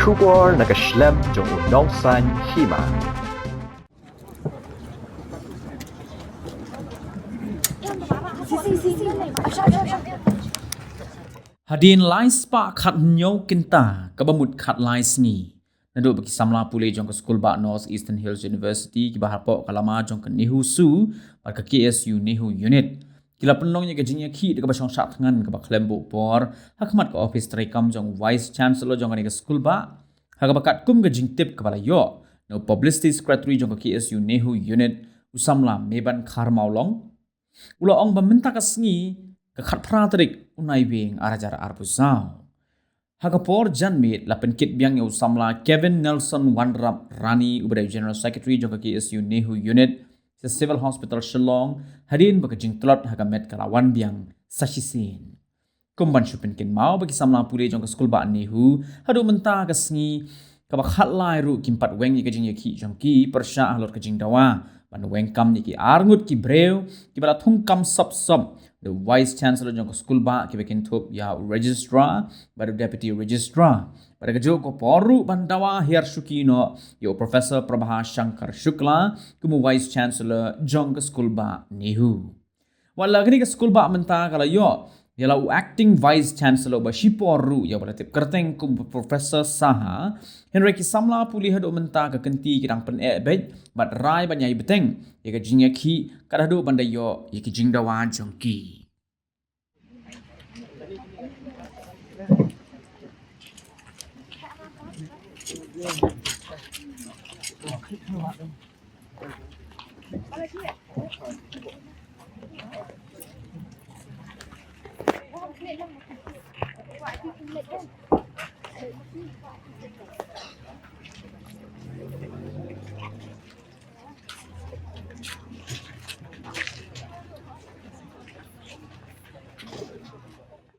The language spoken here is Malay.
Sumar Nongïalam jong Nongsan Hima. Hadin lai spa khat nyau kinta kabamut khat lai Sngi. Nadu bagi Samla pulih jong ke School Ba North Eastern Hills University ki bahar pok kalama jong ke Nehusu bar ke KSU Nehu unit. Kila penlongnya ke Jingïakhih dekat basong sak tangan ke baklembo por hakmat ke office terekam jong vice chancellor jong ke School Ba hak bakat kum ke jingtip kepala yo no publicity secretary jong ke KSU Nehu unit usamla meban kharmaulong ula ong meminta ke Sngi ke khat praterik unai wing arajar arbuzau. Hagapor janmit la penkit biang yang Samla Kevin Nelson Wandrap Rani ubadai General Secretary jong ke KSU Nehu unit se Civil Hospital Shillong hadin bagi Tlot hagamet kalawan biang sasisin. Kumban supinkin mau bagi Samla pulih jong ke School Ba Nehu hadu mentah ke Sngi kabak hat lai ru kimpat weng ke Jingïakhih jong ki persya alor ke jingdawa ban weng kam ni ki arngut ki breu ki bala thungkam sop the vice chancellor jong ke School Ba ki bekin thup ya registrar baru deputy registrar pada kejo ko poru bandawa hiar sukino yo professor Prabha Shankar Shukla kumu vice chancellor jong ke School Ba Nehu wala gini ke School Ba mentah kala yo ialah acting vice chancellor ba shiporu ya berlatip kerteng kum professor saha Henry ki Samla pulih hadu mentah ke kenti kirang pen bet bat rai banyai beteng ya ke Jingïakhih kadadu bandai yo ya ki jingdawa jongki Hãy subscribe cho kênh Ghiền Mì Gõ để không bỏ lỡ những video hấp dẫn.